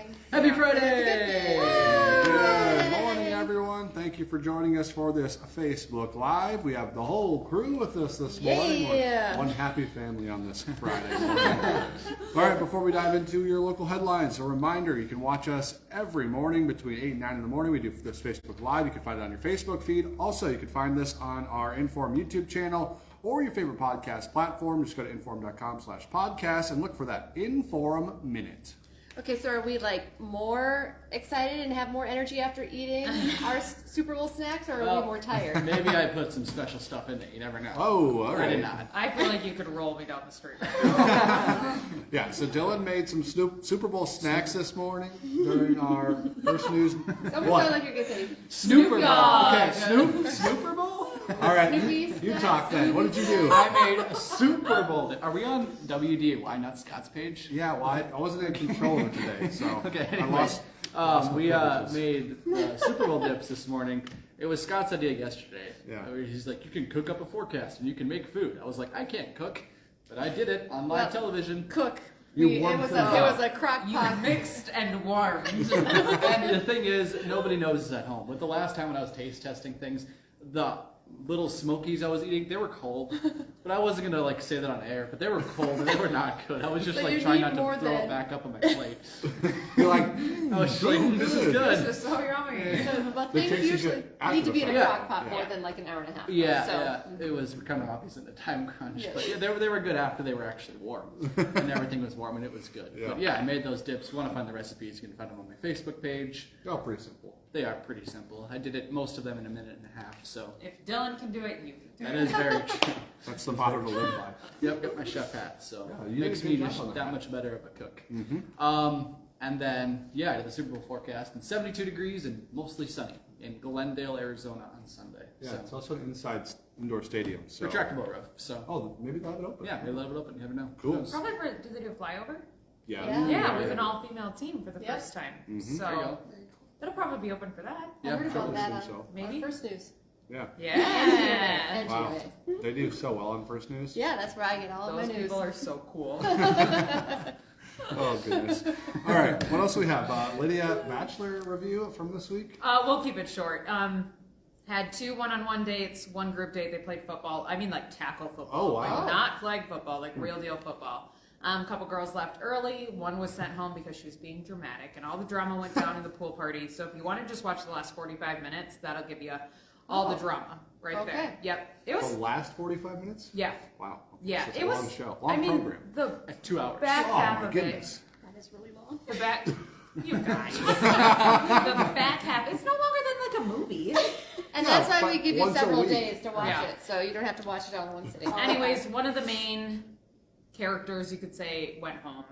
morning. Happy Friday! Good morning, everyone. Thank you for joining us for this Facebook Live. We have the whole crew with us this morning. Yeah. One happy family on this Friday morning. All right, before we dive into your local headlines, a reminder, you can watch us every morning between 8 and 9 in the morning. We do this Facebook Live. You can find it on your Facebook feed. Also, you can find this on our InForum YouTube channel or your favorite podcast platform. Just go to inforum.com/podcast and look for that InForum Minute. Okay, so are we like more excited and have more energy after eating our Super Bowl snacks, or are we more tired? Maybe I put some special stuff in it. You never know. Oh, all right. I did not. I feel like you could roll me down the street. Yeah, so Dillon made some Super Bowl snacks this morning during our first news. It's almost sound like you're going to say Snooper Bowl. Dogg. Okay, Snooper Bowl? All right, Snoopy's you snacks. talk then. What did you do? I made a Super Bowl. Are we on WDAY, not Scott's page? Yeah, well, I wasn't in control of it today, so Okay, I anyway. lost We my privileges. made Super Bowl dips this morning. It was Scott's idea yesterday. Yeah. He's like, you can cook up a forecast and you can make food. I was like, I can't cook, but I did it on live television. cook. You It warmed was food up. it was a crock You pot. mixed and warmed. And the thing is, nobody knows this at home. But the last time when I was taste testing things, the little Smokies I was eating, they were cold. But I wasn't gonna like say that on air, but they were cold and they were not good. I was just So like you trying need not to more throw it than- back up on my plate. You're like, I was just like, this is good. This is so yummy. So, well, They things taste usually good after need to the be in a fact. crock pot Yeah. more than like an hour and a half. Yeah, so, yeah. It was kind of obvious in the time crunch. Yeah. But yeah, they were good after they were actually warm. And everything was warm and it was good. Yeah. But yeah, I made those dips. If you want to find the recipes, you can find them on my Facebook page. oh, pretty simple. They are pretty simple. I did it, most of them in a minute and a half, so If Dylan can do it, you can do that it. is very true. That's the motto to live by. Yep, got my chef hat, so Yeah, you did makes a me good just job on that that. much better of a cook. Mm-hmm. And then, yeah, I did the Super Bowl forecast, and 72 degrees and mostly sunny in Glendale, Arizona on Sunday. Yeah, So, it's also an inside indoor stadium. So. retractable roof, so. Oh, maybe they'll have it open. Yeah, we let it open, you never know. Cool. Who knows? Probably for, do they do a flyover? Yeah. Yeah, with an all-female team for the Yep. first time. Mhm. There you go. So that'll probably be open for that. I Yeah, heard about probably that think on so. Maybe. First News. Yeah. Yeah. Wow. They do so well on First News. Yeah, that's where I get all of my Those news. people are so cool. Oh, goodness. All right. What else do we have? Lydia, Bachelor review from this week? We'll keep it short. Had 2 one-on-one dates, 1 group date. They played football. I mean, like tackle football. Oh, wow. Like, not flag football, like real deal football. A couple girls left early. One was sent home because she was being dramatic, and all the drama went down in the pool party. So if you want to just watch the last 45 minutes, that'll give you all the drama right Okay. there. Yep. It was. The last 45 minutes? Yeah. Wow. Yeah. It's It a was. long show. Long I mean, program. the 2 hours. back Oh, half my of goodness. That is really long. it. The back. You guys. The back half. It's no longer than like a movie. And Yeah, that's why we but give you once a several week. days to watch Yeah. it, so you don't have to watch it all in one sitting. Anyways, one of the main characters, you could say, went home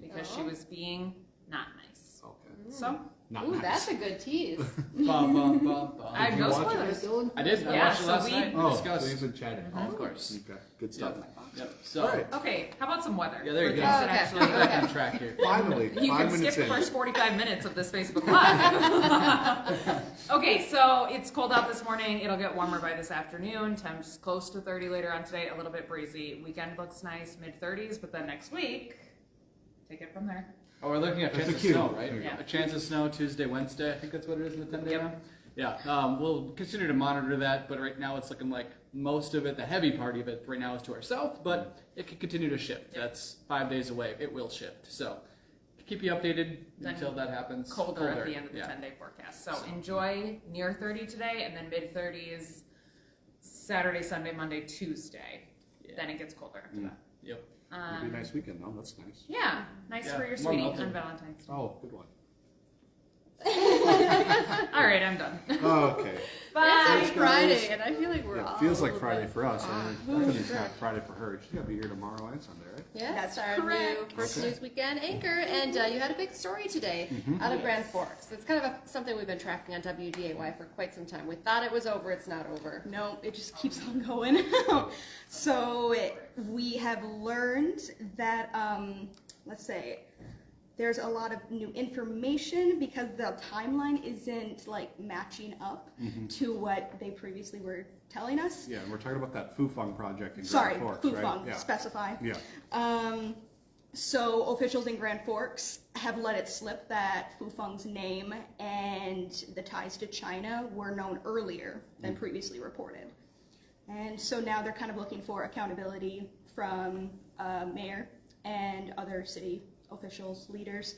because she Oh. was being not nice. Okay. So, Not Ooh, nice. that's a good tease. Bum, bum, bum, bum. I have Did you no watch it, spoilers. Dylan? I did. I Yeah, watched it so last we- night. We Oh, discussed. so you've been chatting. Of course. Okay. Good stuff. Yep. So, All right. okay, how about some weather? yeah, there you For go. things that Okay. actually- Get back on track here. Finally, You 5 can skip minutes the in. first 45 minutes of this Facebook Live. Okay, so it's cold out this morning. It'll get warmer by this afternoon. Temps close to 30 later on today. A little bit breezy. Weekend looks nice, mid-30s, but then next week, take it from there. Oh, we're looking at That's chance a of cue. snow, right? There you go. A chance of snow Tuesday, Wednesday. I think that's what it is in the 10-day Yep. now. Yeah, we'll continue to monitor that, but right now it's looking like most of it, the heavy part of it, right now is to our south, but it could continue to shift. That's 5 days away. It will shift. So keep you updated Then until that happens. Colder at the end of the yeah. 10-day forecast. So enjoy near 30 today, and then mid-30s Saturday, Sunday, Monday, Tuesday. Yeah. Then it gets colder after that. Yep. It'll be a nice weekend, though. That's nice. Yeah, nice Yeah, for your more sweetie melting. on Valentine's Day. Oh, good one. All right, I'm done. Okay. Bye. It's Friday, and I feel like we're Yeah, all it feels a like little Friday bit- for us. I mean, it's not Friday for her. She's got to be here tomorrow and Sunday, right? Yes, That's our correct. new First Okay. News Weekend anchor, and you had a big story today out of Grand Forks. It's kind of something we've been tracking on WDAY for quite some time. We thought it was over, it's not over. No, it just keeps on going. So we have learned that, let's say, there's a lot of new information because the timeline isn't like matching up to what they previously were telling us. Yeah, and we're talking about that Fufeng project in Sorry, Grand Forks, right? Fufeng, Yeah. specify. Yeah. So officials in Grand Forks have let it slip that Fufeng's name and the ties to China were known earlier than previously reported. And so now they're kind of looking for accountability from mayor and other city officials, leaders,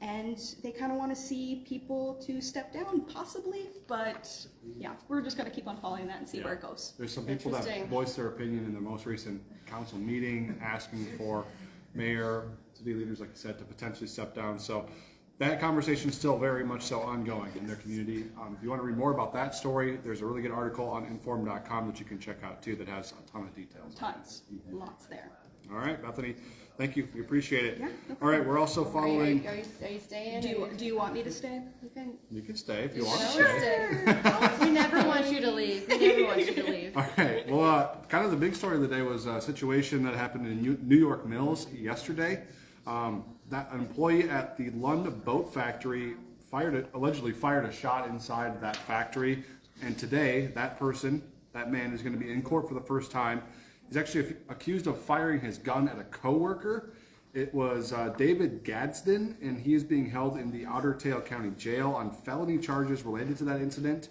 and they kind of want to see people to step down, possibly, but yeah, we're just going to keep on following that and see where it goes. There's some people that Interesting. voiced their opinion in the most recent council meeting, asking for mayor, city leaders, like I said, to potentially step down. So that conversation is still very much so ongoing in their community. If you want to read more about that story, there's a really good article on InForum.com that you can check out too that has a ton of details. Tons, lots there. All right, Bethany, thank you. We appreciate it. Yeah, no All right, we're also following. Are you staying? Do you want me to stay? You can stay if you want to Sure. stay. We never want you to leave. We never want you to leave. All right. Well, kind of the big story of the day was a situation that happened in New York Mills yesterday. That an employee at the Lund boat factory allegedly fired a shot inside that factory, and today that man is going to be in court for the first time. He's actually accused of firing his gun at a coworker. It was David Gadsden, and he is being held in the Otter Tail County Jail on felony charges related to that incident.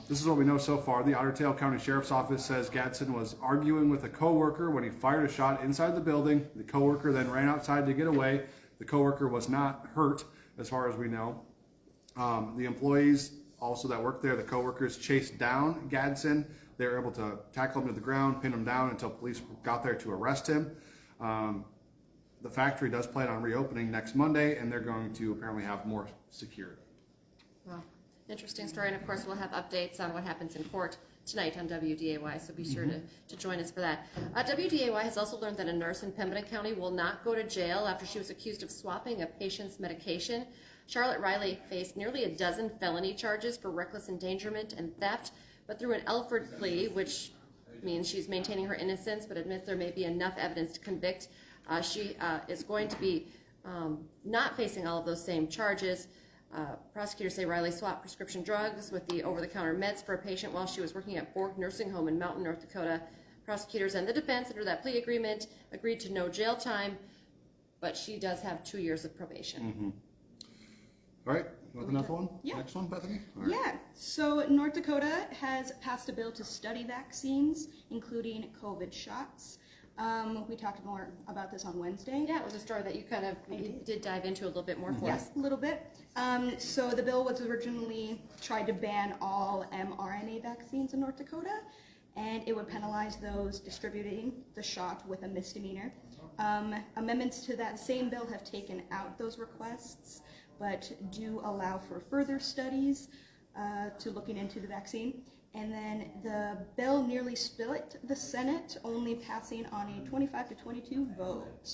This is what we know so far. The Otter Tail County Sheriff's Office says Gadsden was arguing with a coworker when he fired a shot inside the building. The coworker then ran outside to get away. The coworker was not hurt, as far as we know. The employees also that worked there, the coworkers, chased down Gadsden. They were able to tackle him to the ground, pin him down until police got there to arrest him. The factory does plan on reopening next Monday, and they're going to apparently have more security. Wow. Interesting story, and of course we'll have updates on what happens in court tonight on WDAY, so be sure to join us for that. WDAY has also learned that a nurse in Pembina County will not go to jail after she was accused of swapping a patient's medication. Charlotte Riley faced nearly a dozen felony charges for reckless endangerment and theft, but through an Elford plea, which means she's maintaining her innocence but admits there may be enough evidence to convict, she is going to be not facing all of those same charges. Prosecutors say Riley swapped prescription drugs with the over-the-counter meds for a patient while she was working at Vogt Nursing Home in Mountain, North Dakota. Prosecutors and the defense, under that plea agreement, agreed to no jail time, but she does have 2 years of probation. All right, you want another one? Yeah. Next one, Bethany? All right. Yeah, so North Dakota has passed a bill to study vaccines, including COVID shots. We talked more about this on Wednesday. Yeah, it was a story that you kind of did dive into a little bit more for us. Yes, a little bit. So the bill was originally tried to ban all mRNA vaccines in North Dakota, and it would penalize those distributing the shot with a misdemeanor. Amendments to that same bill have taken out those requests, but do allow for further studies to looking into the vaccine. And then the bill nearly split the Senate, only passing on a 25 to 22 vote.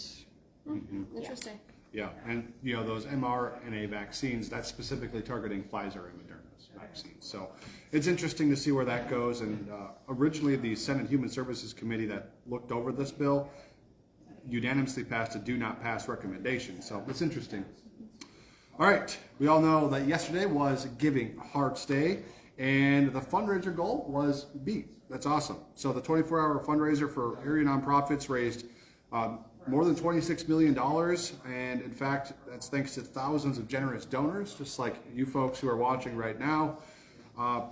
Interesting. Yeah, and those mRNA vaccines, that's specifically targeting Pfizer and Moderna's vaccines. So it's interesting to see where that goes. And originally the Senate Human Services Committee that looked over this bill unanimously passed a do not pass recommendation. So it's interesting. All right, we all know that yesterday was Giving Hearts Day, and the fundraiser goal was beat. That's awesome. So the 24-hour fundraiser for area nonprofits raised more than $26 million, and in fact, that's thanks to thousands of generous donors, just like you folks who are watching right now.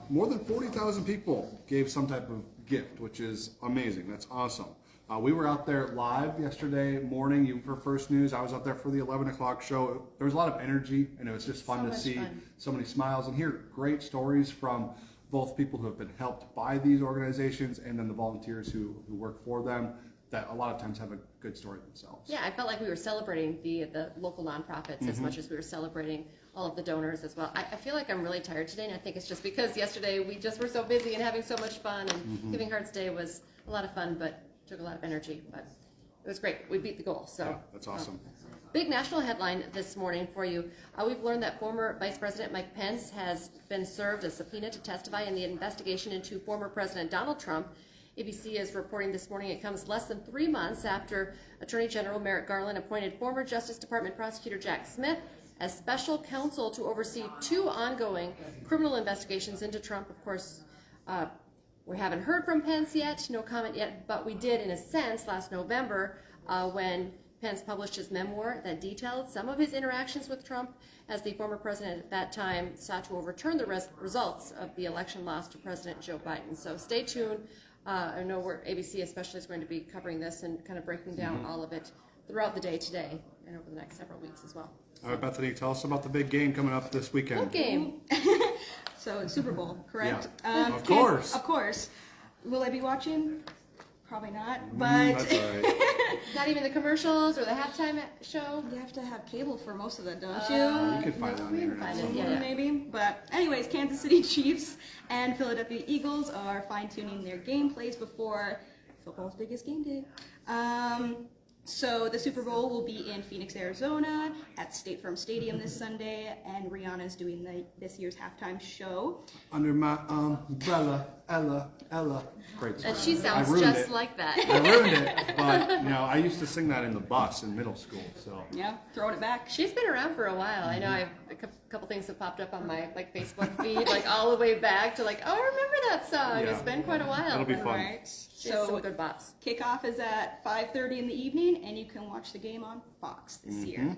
More than 40,000 people gave some type of gift, which is amazing. That's awesome. We were out there live yesterday morning, you for First News. I was out there for the 11 o'clock show. There was a lot of energy, and it was just fun to see so many smiles and hear great stories from both people who have been helped by these organizations and then the volunteers who work for them that a lot of times have a good story themselves. Yeah, I felt like we were celebrating the local nonprofits as much as we were celebrating all of the donors as well. I feel like I'm really tired today, and I think it's just because yesterday we just were so busy and having so much fun, and Giving Hearts Day was a lot of fun, but took a lot of energy, but it was great. We beat the goal. So Yeah, that's awesome. Big national headline this morning for you. We've learned that former Vice President Mike Pence has been served a subpoena to testify in the investigation into former President Donald Trump. ABC is reporting this morning it comes less than 3 months after Attorney General Merrick Garland appointed former Justice Department Prosecutor Jack Smith as special counsel to oversee 2 ongoing criminal investigations into Trump. Of course, we haven't heard from Pence yet, no comment yet, but we did in a sense last November when Pence published his memoir that detailed some of his interactions with Trump as the former president at that time sought to overturn the results of the election loss to President Joe Biden. So stay tuned. I know ABC especially is going to be covering this and kind of breaking down all of it throughout the day today and over the next several weeks as well. All right, Bethany, tell us about the big game coming up this weekend. What game? So Super Bowl, correct? Yeah. Of course. Of course. Will I be watching? Probably not. But That's all right. Not even the commercials or the halftime show? you have to have cable for most of that, don't You can find it on the we can internet. find it, somewhere. yeah. Maybe. But anyways, Kansas City Chiefs and Philadelphia Eagles are fine-tuning their game plays before football's biggest game day. So the Super Bowl will be in Phoenix, Arizona at State Farm Stadium this Sunday, and Rihanna's doing this year's halftime show. Under my umbrella, Ella. Great song. And she I sounds ruined just it. like that. I ruined it, but I used to sing that in the bus in middle school. So Yeah, throwing it back. She's been around for a while. I know a couple things have popped up on my Facebook feed, all the way back to oh, I remember that song. Yeah. It's been quite a while. It'll be fun. Right. She has some So good bops. kickoff is at 5:30 in the evening, and you can watch the game on Fox this year.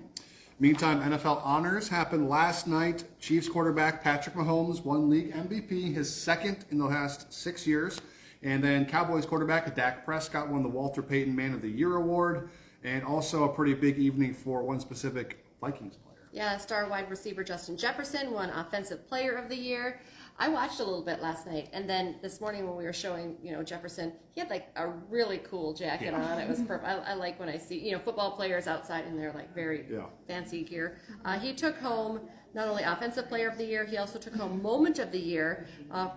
Meantime, NFL honors happened last night. Chiefs quarterback Patrick Mahomes won league MVP, his second in the last 6 years. And then Cowboys quarterback Dak Prescott won the Walter Payton Man of the Year award. And also a pretty big evening for one specific Vikings player. Yeah, star wide receiver Justin Jefferson won Offensive Player of the Year. I watched a little bit last night, and then this morning when we were showing, Jefferson, he had a really cool jacket on. It was perfect. I like when I see, football players outside in their very fancy gear. He took home not only Offensive Player of the Year, he also took home Moment of the Year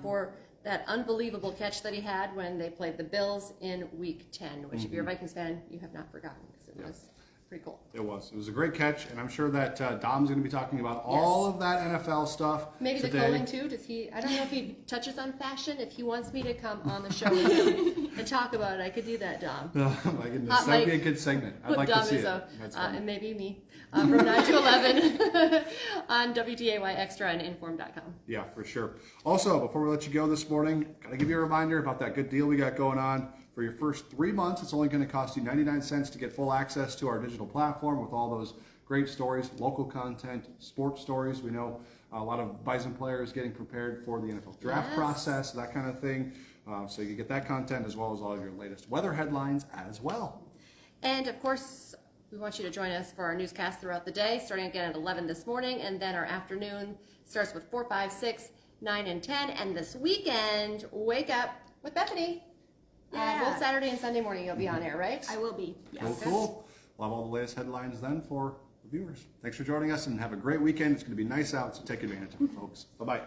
for that unbelievable catch that he had when they played the Bills in Week 10, which if you're a Vikings fan, you have not forgotten because it was pretty cool. It was a great catch, and I'm sure that Dom's going to be talking about all of that NFL stuff Maybe today. the clothing too. I don't know if he touches on fashion. If he wants me to come on the show with him and talk about it, I could do that, Dom. Oh my goodness, Hot that would be mic. a good segment. I'd With like Dom to see Izzo, it. That's fun. and maybe me from 9 to 11 on WDAY Extra and InForum.com. Yeah, for sure. Also, before we let you go this morning, got to give you a reminder about that good deal we got going on. For your first 3 months, it's only going to cost you 99 cents to get full access to our digital platform with all those great stories, local content, sports stories. We know a lot of Bison players getting prepared for the NFL draft process, that kind of thing. So you get that content as well as all of your latest weather headlines as well. And of course, we want you to join us for our newscast throughout the day, starting again at 11 this morning, and then our afternoon starts with 4, 5, 6, 9, and 10. And this weekend, Wake Up with Bethany. Yeah. Both Saturday and Sunday morning you'll be on air, right? I will be. Yes. Cool. We'll have all the latest headlines then for the viewers. Thanks for joining us and have a great weekend. It's going to be nice out, so take advantage of it, folks. Bye-bye.